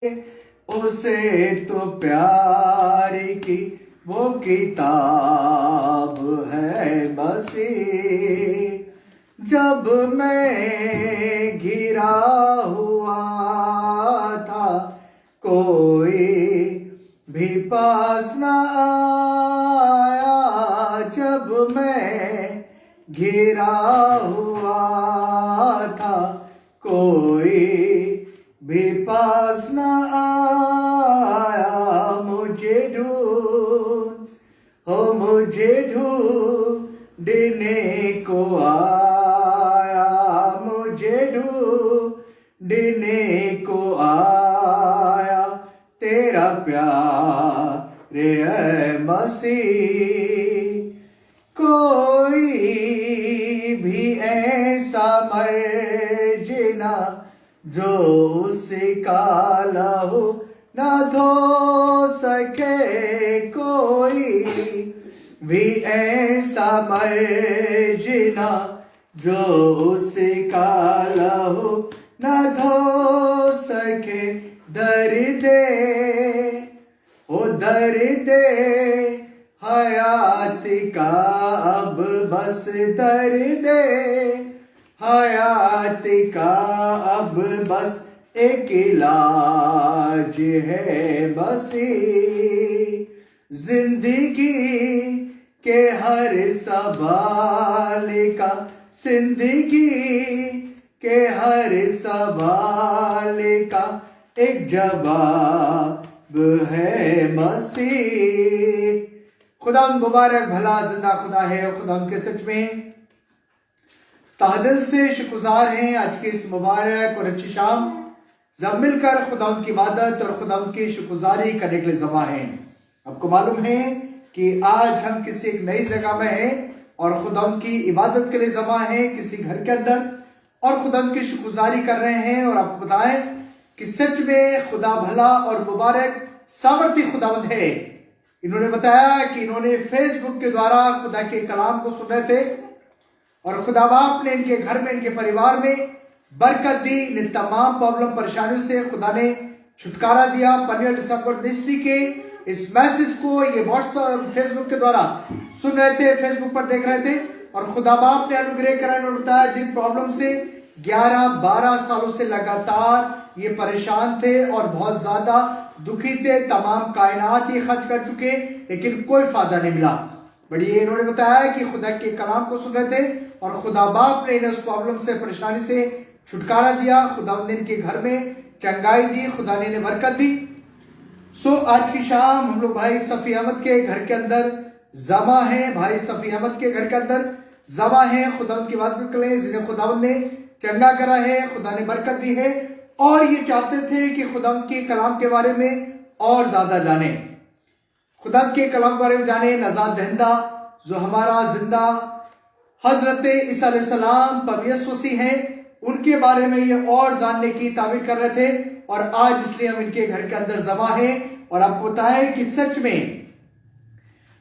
उसे तो प्यार की वो किताब है बसी। जब मैं घिरा हुआ था कोई भी पास न आया, जब मैं घिरा हुआ था कोई भी पास न आया, मुझे ढूंढने को आया, मुझे ढूंढने को आया तेरा प्यार है मसीह। कोई भी ऐसा मर्जना जो उसका लहू न धो सके, कोई भी ऐसा मर्जना जो उसका लहू न धो सके। दर्द हयात का अब बस दर्द हयात का अब बस एक इलाज है बसी। जिंदगी के हर सवाल का, जिंदगी के हर सवाल का एक जवाब है मसीह। खुदा मुबारक भला जिंदा खुदा है और खुदा के सच में तहदिल से शुक्रगुजार हैं आज की इस मुबारक और अच्छी शाम, जब मिलकर खुदा की इबादत और खुदा की शुक्रगुजारी करने के लिए जमा हैं। आपको मालूम है कि आज हम किसी एक नई जगह में हैं और खुदा की इबादत के लिए जमा हैं किसी घर के अंदर, और खुदा की शुक्रगुजारी कर रहे हैं। और आपको बताएं कि सच में खुदा भला और मुबारक सामर्थी खुदावंद है। इन्होंने बताया कि इन्होंने फेसबुक के द्वारा खुदा के कलाम को सुन रहे थे और खुदा बाप ने इनके घर में, इनके परिवार में बरकत दी। इन तमाम प्रॉब्लम परेशानियों से खुदा ने छुटकारा दिया। पनियल डिस्कवर मिनिस्ट्री के इस मैसेज को ये व्हाट्सएप फेसबुक के द्वारा सुन रहे थे, फेसबुक पर देख रहे थे और खुदा बाप ने अनुग्रह करा। इन्होंने बताया जिन प्रॉब्लम से 11-12 सालों से लगातार ये परेशान थे और बहुत ज्यादा दुखी थे, तमाम कायनात ही खर्च कर चुके लेकिन कोई फायदा नहीं मिला। बड़ी इन्होंने बताया कि खुदा के कलाम को सुन रहे थे और खुदा बाप ने इन्हें उस प्रॉब्लम से, परेशानी से छुटकारा दिया। खुदा ने इनके घर में चंगाई दी, खुदा ने इन्हें बरकत दी। सो आज की शाम हम लोग भाई सफी अहमद के घर के अंदर जमा हैं, भाई सफी अहमद के घर के अंदर जमा हैं। खुदा की इबादत करें जिन्हें खुदा ने चंगा करा है, खुदा ने बरकत दी है और ये चाहते थे कि खुदा के कलाम के बारे में और ज्यादा जाने, खुदा के कलाम के बारे में जाने। नजात दहिंदा जो हमारा जिंदा हजरत ईसा अलैहिस्सलाम प्रभु यीशु मसीह हैं, उनके बारे में ये और जानने की ताबीर कर रहे थे और आज इसलिए हम इनके घर के अंदर जमा हैं। और आपको बताएं कि सच में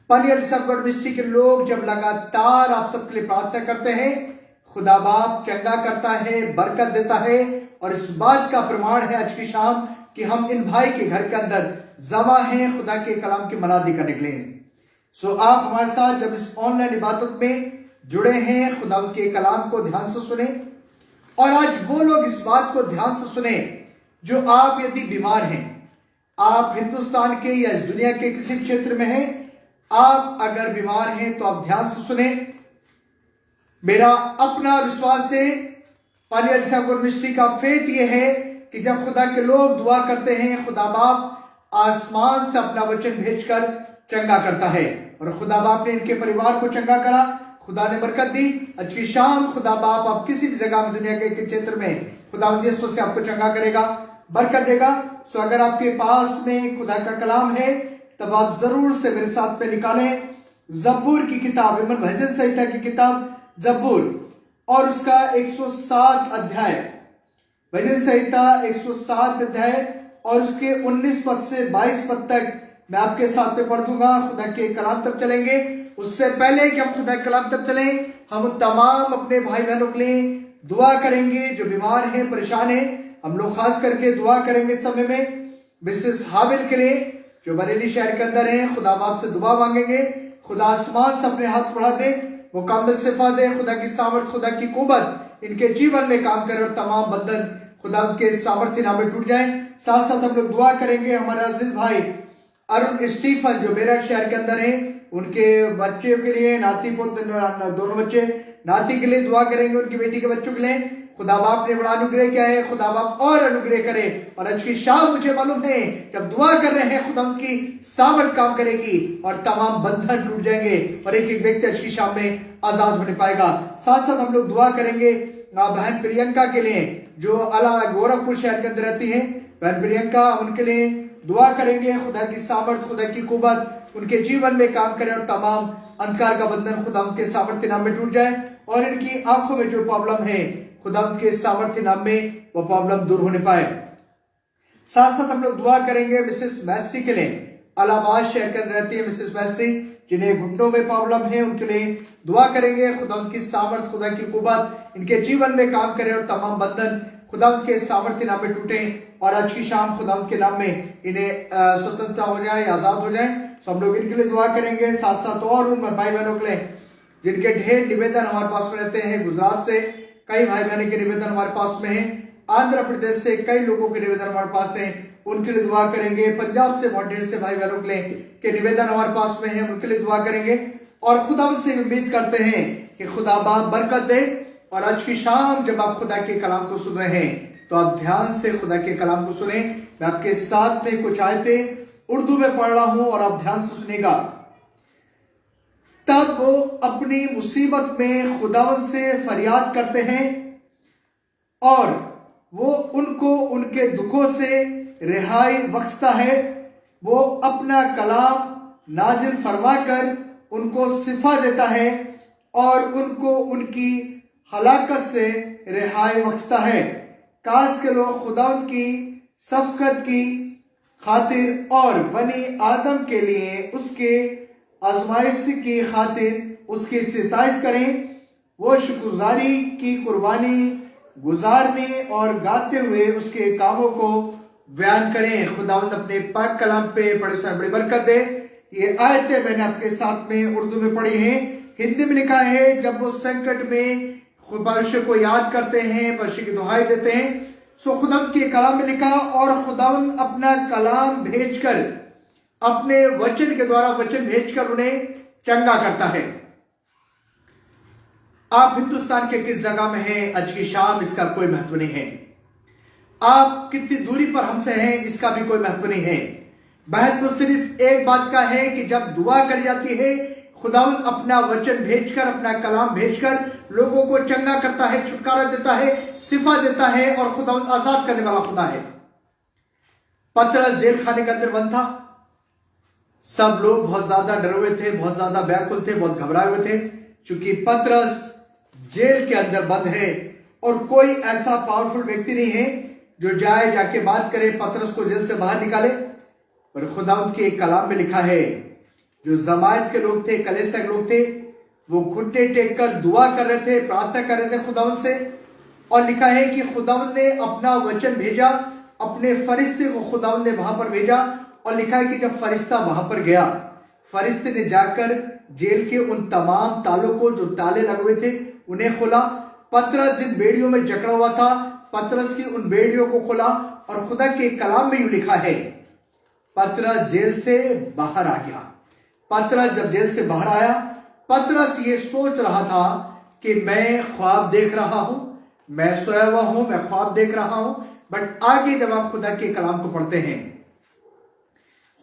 पनियल डिस्कवर मिनिस्ट्री के लोग जब लगातार आप सबके लिए प्रार्थना करते हैं, खुदा बाप चंगा करता है, बरकत देता है। और इस बात का प्रमाण है आज की शाम कि हम इन भाई के घर के अंदर जमा हैं खुदा के कलाम की मनादी करने के लिए। सो आप हमारे साथ जब इस ऑनलाइन इबादत में जुड़े हैं, खुदा के कलाम को ध्यान से सुने और आज वो लोग इस बात को ध्यान से सुने जो आप यदि बीमार हैं, आप हिंदुस्तान के या इस दुनिया के किसी क्षेत्र में हैं, आप अगर बीमार हैं तो आप ध्यान से सुने। मेरा अपना विश्वास है, पनियल डिस्कवर मिनिस्ट्री का फेथ ये है कि जब खुदा के लोग दुआ करते हैं, खुदा बाप आसमान से अपना वचन भेजकर चंगा करता है और खुदा बाप ने इनके परिवार को चंगा करा, खुदा ने बरकत दी। आज की शाम खुदा बाप आप किसी भी जगह में दुनिया के क्षेत्र में खुदा यीशु से आपको चंगा करेगा, बरकत देगा। सो अगर आपके पास में खुदा का कलाम है तब आप जरूर से मेरे साथ में निकालें जब्बूर की किताब, भजन संहिता की किताब जब्बूर और उसका 107 अध्याय, भजन संहिता 107 अध्याय और उसके 19 पद से 22 पद तक मैं आपके साथ में पढ़ दूंगा। खुदा के कलाम तक चलेंगे। उससे पहले कि हम खुदा के कलाम तक चलें, हम तमाम अपने भाई बहनों के लिए दुआ करेंगे जो बीमार हैं, परेशान हैं। हम लोग खास करके दुआ करेंगे इस समय में मिसेस हाबिल के लिए जो बरेली शहर के अंदर है, खुदा बाप से दुआ मांगेंगे, खुदा आसमान से अपने हाथ बढ़ा दे, मुकम्मल शिफा दे, खुदा की सामर्थ, खुदा की कुव्वत इनके जीवन में काम करे और तमाम बंधन खुदा के सामर्थ्य नाम में टूट जाए। साथ साथ हम लोग दुआ करेंगे हमारे अजीज भाई अरुण स्टीफन जो मेरठ शहर के अंदर है, उनके बच्चे के लिए, नाती पुत्र दोनों बच्चे, नाती के लिए दुआ करेंगे, उनकी बेटी के बच्चों के लिए। खुदा बाप ने बड़ा अनुग्रह किया है, खुदा बाप और अनुग्रह करे। और आज की शाम मुझे मालूम है जब दुआ कर रहे हैं खुदा उनकी सामर्थ काम करेगी और तमाम बंधन टूट जाएंगे और एक एक व्यक्ति आज की शाम में आजाद होने पाएगा। साथ साथ हम लोग दुआ करेंगे बहन प्रियंका के लिए जो गोरखपुर शहर के अंदर रहती है। बहन प्रियंका, उनके लिए दुआ करेंगे, खुदा की सामर्थ, खुदा की कुव्वत उनके जीवन में काम करे और तमाम अंधकार का बंधन खुदा उनके सामर्थ्य नाम में टूट जाए और इनकी आंखों में जो प्रॉब्लम है खुदा उनके सामर्थ्य नाम में वो प्रॉब्लम दूर होने पाए। साथ साथ हम लोग दुआ करेंगे मिसेस मैसी के लिए, इलाहाबाद शहर के अंदर रहती है मिसेस मैसी, जिन्हें घुटनों में प्रॉब्लम है, उनके लिए दुआ करेंगे, खुदा उनकी सामर्थ, खुदा की कुव्वत इनके जीवन में काम करे और तमाम बंधन खुदा उनके सामर्थ्य नाम में टूटे और आज की शाम खुदा उनके नाम में इन्हें स्वतंत्रता हो जाए, आजाद हो जाए। तो हम लोग इनके लिए दुआ करेंगे। साथ साथ और उन भाई बहनों के लिए जिनके ढेर निवेदन हमारे पास में रहते हैं, गुजरात से कई भाई बहनों के निवेदन हमारे पास में है, आंध्र प्रदेश से कई लोगों के निवेदन हमारे पास है, उनके लिए दुआ करेंगे। पंजाब से बहुत ढेर से भाई बहनों के निवेदन हमारे पास में है, उनके लिए दुआ करेंगे और खुदा उनसे उम्मीद करते हैं कि खुदा बाप बरकत दे। और आज की शाम जब आप खुदा के कलाम को सुन रहे हैं तो आप ध्यान से खुदा के कलाम को सुने। मैं आपके साथ में कुछ आयतें उर्दू में पढ़ रहा हूं और आप ध्यान से सुनेगा। तब वो अपनी मुसीबत में खुदावन से फरियाद करते हैं और वो उनको उनके दुखों से रिहाई बख्शता है। वो अपना कलाम नाजिल फरमाकर उनको शिफा देता है और उनको उनकी हलाकत से रिहाई बख्शता है। काश के लोग खुदावन की शफकत की खातिर और बनी आदम के लिए उसके आजमाइश की खातिर उसकी सिताइश करें। वो शुक्रगुजारी की कुर्बानी गुजारने और गाते हुए उसके कामों को बयान करें। खुदावंद अपने पाक कलाम पे बड़े से बड़ी बरकत दे। ये आयतें मैंने आपके साथ में उर्दू में पढ़ी हैं। हिंदी में लिखा है, जब वो संकट में परमेश्वर को याद करते हैं, परमेश्वर की दुहाई देते हैं, सो खुदावंद के कलाम में लिखा और खुदावंद अपना कलाम भेजकर, अपने वचन के द्वारा वचन भेजकर उन्हें चंगा करता है। आप हिंदुस्तान के किस जगह में हैं आज की शाम, इसका कोई महत्व नहीं है। आप कितनी दूरी पर हमसे हैं, इसका भी कोई महत्व नहीं है। महत्व सिर्फ एक बात का है कि जब दुआ करी जाती है, खुदावंद अपना वचन भेजकर, अपना कलाम भेजकर लोगों को चंगा करता है, छुटकारा देता है, शिफा देता है और खुदावंद आजाद करने वाला खुदा है। पतरस जेल खाने के अंदर बंद था। सब लोग बहुत ज्यादा डरे हुए थे, बहुत ज्यादा व्याकुल थे, बहुत घबराए हुए थे, क्योंकि पतरस जेल के अंदर बंद है और कोई ऐसा पावरफुल व्यक्ति नहीं है जो जाके बात करे, पतरस को जेल से बाहर निकाले। पर खुदावंद के एक कलाम में लिखा है, जो जमायत के लोग थे, कलीसिया के लोग थे, वो घुटने टेक कर दुआ कर रहे थे, प्रार्थना कर रहे थे खुदावंद से, और लिखा है कि खुदावंद ने अपना वचन भेजा, अपने फरिश्ते को खुदावंद ने वहां पर भेजा। और लिखा है कि जब फरिश्ता वहां पर गया, फरिश्ते ने जाकर जेल के उन तमाम तालों को, जो ताले लगे हुए थे, उन्हें खोला। पतरस जिन बेड़ियों में जकड़ा हुआ था, पतरस की उन बेड़ियों को खोला और खुदा के कलाम में यूं लिखा है, पतरस जेल से बाहर आ गया। पतरस जब जेल से बाहर आया, पतरस ये सोच रहा था कि मैं ख्वाब देख रहा हूं, मैं सोया हुआ हूं, मैं ख्वाब देख रहा हूं। बट आगे जब आप खुदा के कलाम को पढ़ते हैं,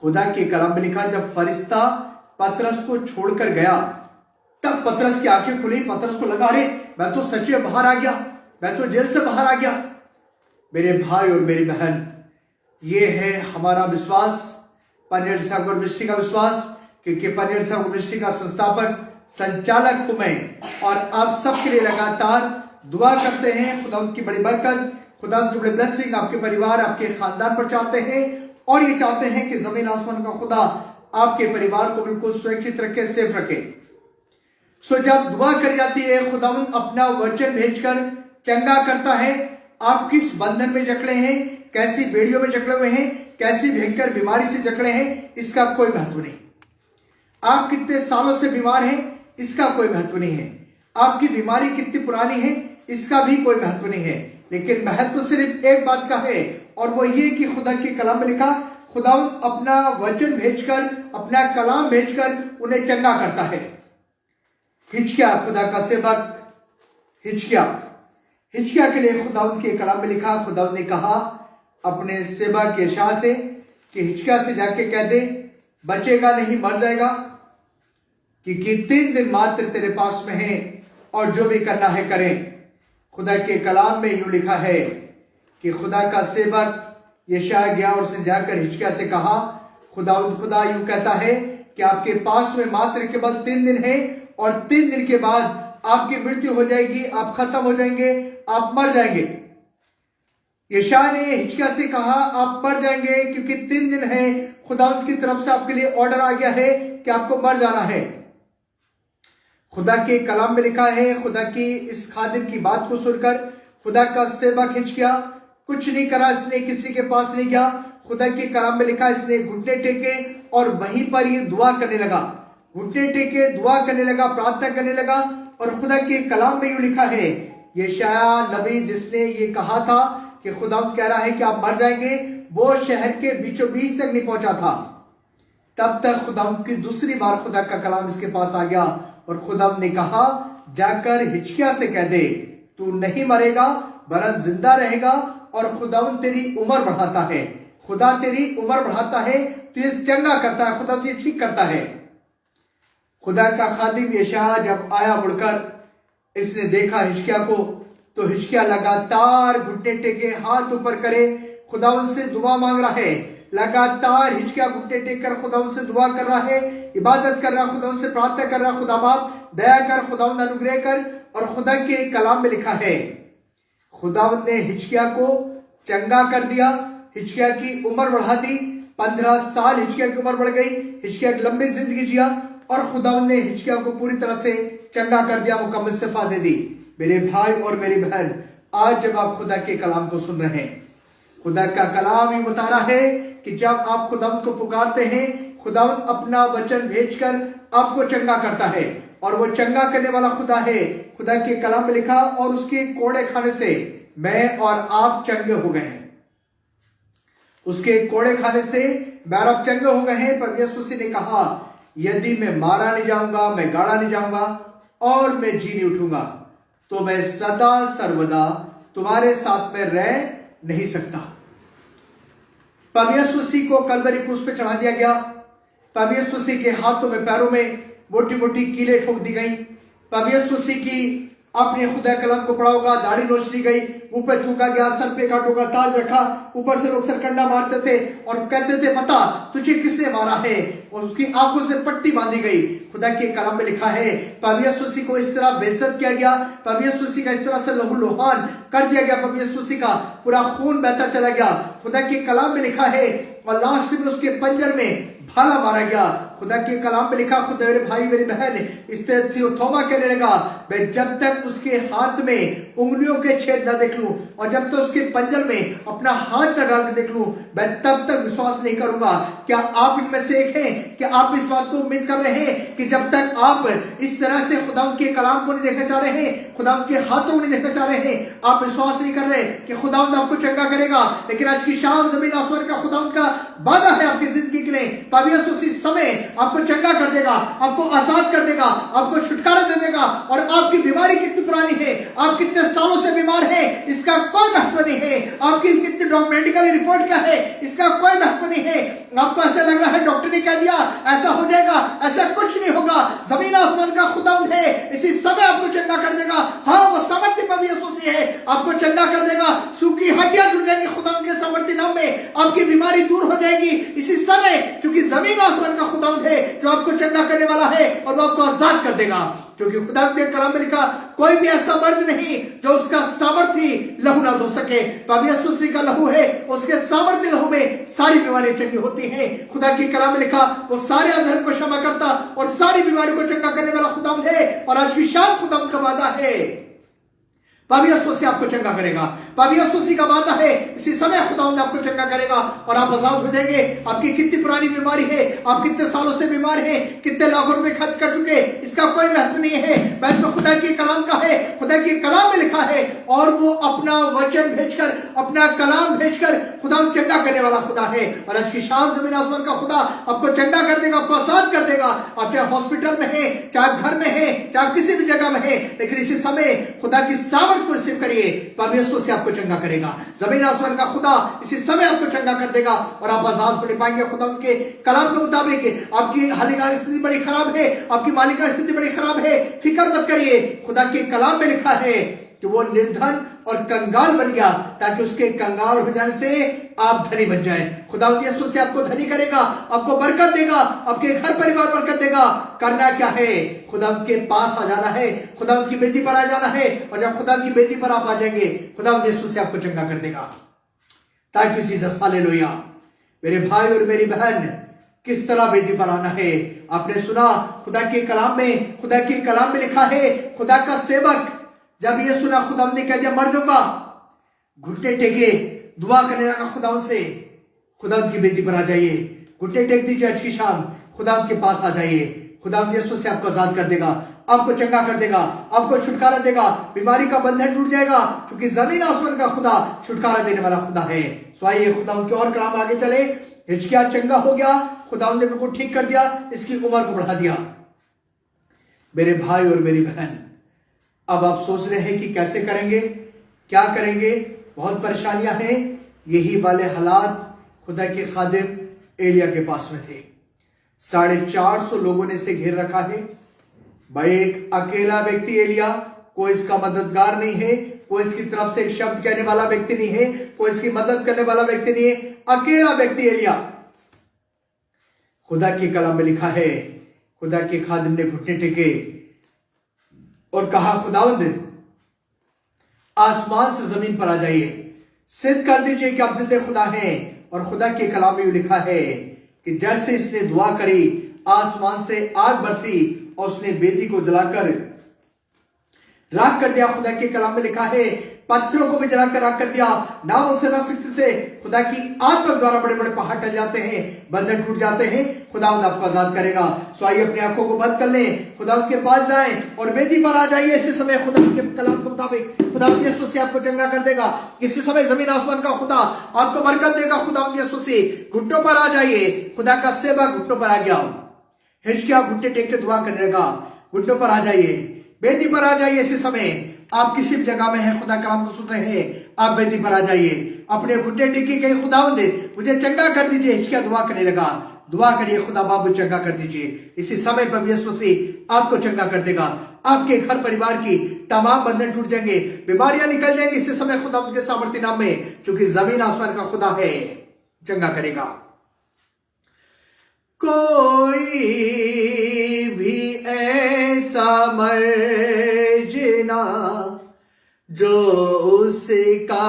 खुदा के कलाम में लिखा, जब फरिश्ता पतरस को छोड़कर गया, तब पतरस की आंखें खुली। पतरस को लगा, अरे मैं तो सच में बाहर आ गया, मैं तो जेल से बाहर आ गया। मेरे भाई और मेरी बहन, ये है हमारा विश्वास, पनियर सागर मिनिस्ट्री का विश्वास, क्योंकि पनियर सागर मिनिस्ट्री का संस्थापक, संचालक हूं मैं और आप सबके लिए लगातार दुआ करते हैं। खुदा उनकी बड़ी बरकत, खुदा उनकी बड़ी ब्लेसिंग आपके परिवार, आपके खानदान पर चाहते हैं और ये चाहते हैं कि जमीन आसमान का खुदा आपके परिवार को बिल्कुल सुरक्षित रखे, सेफ रखे। सो जब दुआ करी जाती है, खुदावंद अपना वचन भेजकर चंगा करता है। आप किस बंधन में जकड़े हैं, कैसी बेड़ियों में जकड़े हुए हैं, कैसी भयंकर बीमारी से जकड़े हैं, इसका कोई महत्व नहीं। आप कितने सालों से बीमार हैं, इसका कोई महत्व नहीं है। आपकी बीमारी कितनी पुरानी है, इसका भी कोई महत्व नहीं है। लेकिन महत्व सिर्फ एक बात का है, और वो ये कि खुदा के कलाम में लिखा, खुदा अपना वचन भेजकर, अपना कलाम भेजकर उन्हें चंगा करता है। हिजकिय्याह खुदा का सेवक, हिजकिय्याह के लिए खुदा के कलाम में लिखा, खुदा ने कहा अपने सेवक यशायाह से कि हिजकिय्याह से जाके कह दे बचेगा नहीं, मर जाएगा, क्योंकि 3 दिन मात्र तेरे पास में है और जो भी करना है करें। खुदा के कलाम में यूं लिखा है कि खुदा का सेवक यशायाह गया और उसने जाकर हिजकिय्याह से कहा, खुदा यूं कहता है कि आपके पास में मात्र केवल 3 दिन है और 3 दिन के बाद आपकी मृत्यु हो जाएगी, आप खत्म हो जाएंगे, आप मर जाएंगे। यशायाह ने हिजकिय्याह से कहा आप मर जाएंगे, क्योंकि 3 दिन है, खुदा की तरफ से आपके लिए ऑर्डर आ गया है कि आपको मर जाना है। खुदा के कलाम में लिखा है, खुदा की इस खादिम की बात को सुनकर खुदा का सेवक हिजकिय्याह कुछ नहीं करा, इसने किसी के पास नहीं गया। खुदा के कलाम में लिखा, इसने घुटने टेके और वहीं पर ये दुआ करने लगा, घुटने टेके दुआ करने लगा, प्रार्थना करने लगा। और खुदा के कलाम में यूं लिखा है, यशायाह नबी जिसने ये कहा था कि खुदा कह रहा है कि आप मर जाएंगे, वो शहर के बीचों बीच तक नहीं पहुंचा था। तब तक खुदा की दूसरी बार खुदा का कलाम इसके पास आ गया और खुदा ने कहा जाकर हिजकिय्याह से कह दे तू नहीं मरेगा वरन जिंदा रहेगा, और खुदा तेरी उम्र बढ़ाता है, खुदा तेरी उम्र बढ़ाता है, तुझे चंगा करता है, खुदा तुझे ठीक करता है। खुदा का खादिम यशायाह जब आया मुड़कर, इसने देखा हिजकिय्याह को, तो हिजकिय्याह लगातार घुटने टेके हाथ ऊपर करे खुदा उनसे दुआ मांग रहा है। लगातार हिजकिय्याह घुटने टेक कर खुदा उनसे दुआ कर रहा है, इबादत कर रहा, खुदा उनसे प्रार्थना कर रहा, खुदा बाप दया कर, खुदा अनुग्रह कर। और खुदा के कलाम में लिखा है खुदा ने हिजकिय्याह को चंगा कर दिया, हिजकिय्याह की उम्र बढ़ा दी, 15 साल हिजकिय्याह की उम्र बढ़ गई, हिजकिय्याह लंबी जिंदगी जिया और खुदा ने हिजकिय्याह को पूरी तरह से चंगा कर दिया, मुकम्मल शिफा दे दी। मेरे भाई और मेरी बहन, आज जब आप खुदा के कलाम को सुन रहे हैं, खुदा का कलाम ही बता रहा है कि जब आप खुदा को पुकारते हैं, खुदा अपना वचन भेजकर आपको चंगा करता है, और वो चंगा करने वाला खुदा है। खुदा के कलाम में लिखा, और उसके कोड़े खाने से मैं और आप चंगे हो गए हैं, उसके कोड़े खाने से मैं और आप चंगे हो गए हैं। पर यीशु मसीह ने कहा यदि मैं मारा नहीं जाऊंगा, मैं गाड़ा नहीं जाऊंगा और मैं जी नहीं उठूंगा, तो मैं सदा सर्वदा तुम्हारे साथ में रह नहीं सकता। प्रभु यीशु मसीह को कलवरी क्रूस पे चढ़ा दिया गया। प्रभु यीशु मसीह के हाथों में पैरों में मोटी मोटी कीलें ठोक दी गई। प्रभु यीशु मसीह की आपने खुदा कलाम को पढ़ा होगा, दाढ़ी नोच ली गई, मुंह पे थूका गया, सर पे कांटों का ताज रखा, ऊपर से लोग सरकंडा मारते थे और कहते थे पता तुझे किसने मारा है, और उसकी आंखों से पट्टी बांधी गई। खुदा के कलाम में लिखा है प्रभु यीशु मसीह को इस तरह बेइज्जत किया गया, प्रभु यीशु मसीह का इस तरह से लहू लुहान कर दिया गया, प्रभु यीशु मसीह का पूरा खून बहता चला गया। खुदा के कलाम में लिखा है, और लास्ट में उसके पंजर में भाला मारा गया। खुदा के कलाम में लिखा, खुदा मेरे भाई मेरी बहन इस तौबा करने लगा, मैं जब तक उसके हाथ में उंगलियों के छेद न देख लूं और जब तक उसके पंजर में अपना हाथ न डाल के देख लूं, मैं तब तक विश्वास नहीं करूंगा। क्या आप इनमें से एक हैं? क्या आप इस बात को उम्मीद कर रहे हैं कि जब तक आप इस तरह से खुदा के कलाम को नहीं देखना चाह रहे हैं, खुदा के हाथों को नहीं देखना चाह रहे हैं, आप विश्वास नहीं कर रहे कि खुदा आपको चंगा करेगा? लेकिन आज की शाम जमीन आसमान का खुदा का वादा है आपकी जिंदगी के लिए, प्रभु यीशु इस समय आपको चंगा कर देगा, आपको आजाद कर देगा, आपको छुटकारा दे देगा। और आपकी बीमारी कितनी पुरानी है, आप कितने सालों से बीमार हैं, इसका कोई महत्व नहीं है। आपकी कितनी मेडिकल रिपोर्ट क्या है, इसका कोई महत्व नहीं है। आपको ऐसा लग रहा है डॉक्टर ने कह दिया ऐसा हो जाएगा, ऐसा कुछ नहीं होगा। जमीन आसमान का खुदा है, इसी समय आपको चंगा कर देगा। हाँ, वो सामर्थ्य प्रभु यीशु मसीह है, आपको चंगा कर देगा। सूखी हड्डियां जुड़ जाएंगी खुदा के सामर्थ्य नाम में, आपकी बीमारी दूर हो जाएगी इसी समय, क्योंकि जमीन आसमान का खुदा है जो आपको चंगा करने वाला है और वो आपको आजाद कर देगा। क्योंकि खुदा के कलाम में लिखा, कोई भी ऐसा मर्द नहीं जो उसका सामर्थ्य लहू ना धो सके। प्रभु यीशु मसीह का लहू है, उसके सामर्थ्य लहू में सारी बीमारियां चंगी होती हैं। खुदा के कलाम में लिखा, वो सारे अधर्म को क्षमा करता और सारी बीमारियों को चंगा करने वाला खुदा है। और आज की शाम खुदा का वादा है, पापी यीशु से आपको चंगा करेगा। पापी यीशु का वादा है इसी समय खुदावंद आपको चंगा करेगा और आप आजाद हो जाएंगे। आपकी कितनी पुरानी बीमारी है, आप कितने सालों से बीमार हैं, कितने लाखों रुपए खर्च कर चुके, इसका कोई महत्व नहीं है। महत्व खुदा के कलाम का है। खुदा के कलाम में लिखा है और वो अपना वचन भेजकर, अपना कलाम भेजकर खुदावंद चंगा करने वाला खुदा है। और आज की शाम जमीन आसमान का खुदा आपको चंगा कर देगा, आपको आजाद कर देगा। आप चाहे हॉस्पिटल में है, चाहे घर में है, चाहे किसी भी जगह में है, लेकिन इसी समय खुदा की सामर्थ को रिसीव करिए। पापी यीशु से आपको चंगा करेगा। जमीन आसमान का खुदा इसी समय आपको चंगा कर देगा और आप आजाद होने पाएंगे। खुदा उनके कलाम के मुताबिक आपकी हालिया स्थिति बड़ी खराब है, आपकी मालिका स्थिति बड़ी खराब है, फिक्र मत करिए। खुदा के कलाम में लिखा है कि वो निर्धन और कंगाल बन गया ताकि उसके कंगाल हो जाने से आप धनी बन जाए। खुदा यीशु से आपको धनी करेगा, आपको बरकत देगा, आपके घर परिवार बरकत देगा। करना क्या है? खुदा के पास आ जाना है, खुदा की बेदी पर आ जाना है। और जब खुदा की बेदी पर आप आ जाएंगे, खुदा यीशु से आपको चंगा कर देगा। ताकि इसी से हालेलुया। मेरे भाई और मेरी बहन, किस तरह बेदी पर आना है? आपने सुना खुदा के कलाम में, खुदा के कलाम में लिखा है खुदा का सेवक जब ये सुना खुदा ने कह दिया मर जाऊंगा, घुटने टेके दुआ करने लगा खुदा से। खुदा की बेदी पर आ जाइए, घुटने टेक दीजिए। आज की शाम खुदा के पास आ जाइए। खुदा यीशु से आपको आजाद कर देगा, आपको चंगा कर देगा, आपको छुटकारा देगा। बीमारी का बंधन टूट जाएगा क्योंकि जमीन आसमान का खुदा छुटकारा देने वाला खुदा है। सो आइए खुदा उनके और कलाम आगे चले। हिजकिय्याह चंगा हो गया, खुदा ने बिल्कुल ठीक कर दिया, इसकी उम्र को बढ़ा दिया। मेरे भाई और मेरी बहन, अब आप सोच रहे हैं कि कैसे करेंगे, क्या करेंगे? बहुत परेशानियां हैं। यही वाले हालात खुदा के खादिम एलिया के पास में थे। 450 लोगों ने इसे घेर रखा है। भाई एक अकेला व्यक्ति एलिया, कोई इसका मददगार नहीं है, कोई इसकी तरफ से एक शब्द कहने वाला व्यक्ति नहीं है, कोई इसकी मदद करने वाला व्यक्ति नहीं है। अकेला व्यक्ति एलिया। खुदा के कलाम में लिखा है खुदा के खादिम ने घुटने टेके और कहा खुदावंद आसमान से जमीन पर आ जाइए, सिद्ध कर दीजिए कि आप जिंदे खुदा हैं। और खुदा के कलाम में लिखा है कि जैसे इसने दुआ करी, आसमान से आग बरसी और उसने बेदी को जलाकर राख कर दिया। खुदा के कलाम में लिखा है पत्थरों को भी जलाकर राख कर दिया। ना उनसे ना शक्ति से खुदा की आत्मा द्वारा बड़े बड़े पहाड़ टल जाते हैं, बंधन टूट जाते हैं। खुदा आपको आजाद करेगा। सो आइए अपनी आंखों को बंद कर लें, खुदा के पास जाएं और बेदी पर आ जाइए। इसी समय खुदा के कलाम के मुताबिक खुदा यीशु से आपको चंगा कर देगा। इसी समय जमीन आसमान का खुदा आपको बरकत देगा। खुदा यीशु से घुटनों पर आ जाइए। खुदा का सेवक घुटनों पर आ गया। हिजकिय्याह घुटने टेक के दुआ करने लगा। घुटनों पर आ जाइए, बेदी पर आ जाइए। इसी समय आप किसी भी जगह में हैं, खुदा कलाम को सुन रहे हैं, आप बेदी पर आ जाइए। अपने घुटने टेके कहीं खुदावंद मुझे चंगा कर दीजिए। हिजकिय्याह दुआ करने लगा। दुआ करिए, खुदा बाबू चंगा कर दीजिए। इसी समय पर यीशु मसीह आपको चंगा कर देगा। आपके घर परिवार की तमाम बंधन टूट जाएंगे, बीमारियां निकल जाएंगी। इसी समय खुदा उनके सामर्थ्य नाम में, क्योंकि जमीन आसमान का खुदा है, चंगा करेगा। कोई भी ऐसा मर्जना जो उसका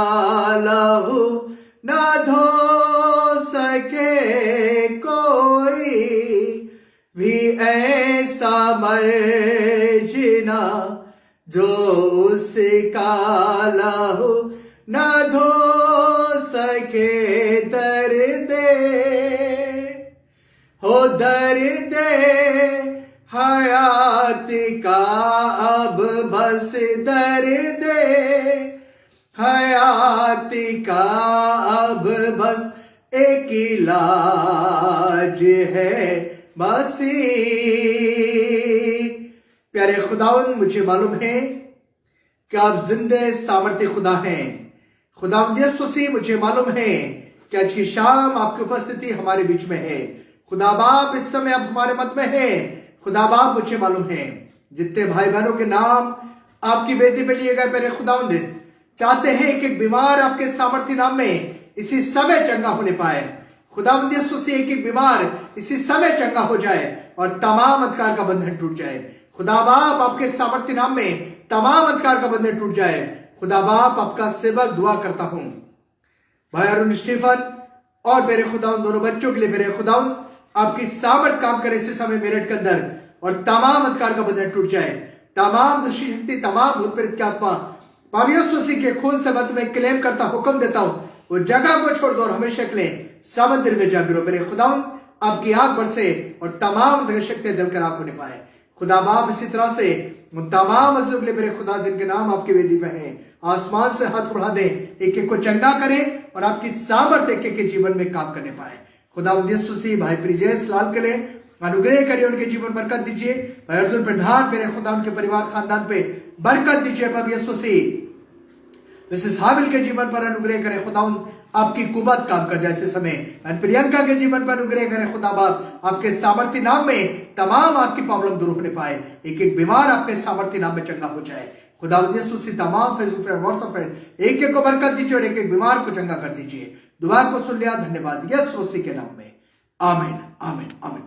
लहू ना धो सके, कोई भी ऐसा मर्जना जो उसका लहू ना धो सके। दर्द हो दर्द हयात का अब बस दर्द हयात का अब बस एक इलाज है मसीह। प्यारे खुदावन, मुझे मालूम है कि आप जिंदे सामर्थ्य खुदा हैं। खुदावंद यीशु मसीह, मुझे मालूम है कि आज की शाम आपकी उपस्थिति हमारे बीच में है। खुदा बाप, इस समय आप हमारे मध्य में है। खुदा बाप, मुझे मालूम है जितने भाई बहनों के नाम आपकी बेदी पे लिए गए, मेरे खुदावंद चाहते हैं कि एक बीमार आपके सामर्थ्य नाम में इसी समय चंगा होने पाए। खुदावंद यीशु से एक एक बीमार इसी समय चंगा हो जाए और तमाम अंधकार का बंधन टूट जाए। खुदा बाप, आपके सामर्थ्य नाम में तमाम अंधकार का बंधन टूट जाए। खुदा बाप, आपका सेवक दुआ करता हूं भाई अरुण स्टीफन और मेरे खुदावंद दोनों बच्चों के लिए। मेरे खुदावंद, आपकी सामर्थ काम करे इसी समय मेरठ के अंदर और तमाम अंधकार का बंधन टूट जाए। तमाम दुष्ट शक्ति, तमाम भूत प्रेत की आत्मा बाप यीशु मसीह के खून से मैं तुम्हें क्लेम करता हुक्म देता हूं, वो जगह को छोड़ दो और हमेशा के लिए समुद्र में जा गिरो। मेरे खुदावन आपकी आग बरसे और तमाम शक्तियां जलकर आपको निभाए। खुदा बाप इसी तरह से उन तमाम अज़ुबले मेरे खुदा जिनके नाम आपकी वेदी में हैं, आसमान से हाथ बढ़ा दें, एक एक को चंगा करें और आपकी सामर्थ एक एक के जीवन में काम करने पाए। खुदा यीशु मसीह भाई प्रिजेश लाल के लिए अनुग्रह करिए, उनके जीवन बरकत दीजिए। भाई अर्जुन प्रधान मेरे खुदा उनके परिवार खानदान पे बरकत दीजिए। बाप यीशु मसीह मिसेस हाबिल के जीवन पर अनुग्रह करें खुदा, आपकी कुवत काम कर जाए इस समय। प्रियंका के जीवन पर अनुग्रह करें खुदा बाप, आपके सामर्थ्य नाम में तमाम आपकी प्रॉब्लम दूर होने पाए, एक एक बीमार आपके सामर्थ्य नाम में चंगा हो जाए। खुदा यीशु मसीह तमाम फेसबुक पे व्हाट्सएप पे एक एक को बरकत दीजिए और एक एक बीमार को चंगा कर दीजिए। दुआ को सुन लिया, धन्यवाद यीशु मसीह के नाम में, आमीन आमीन आमीन।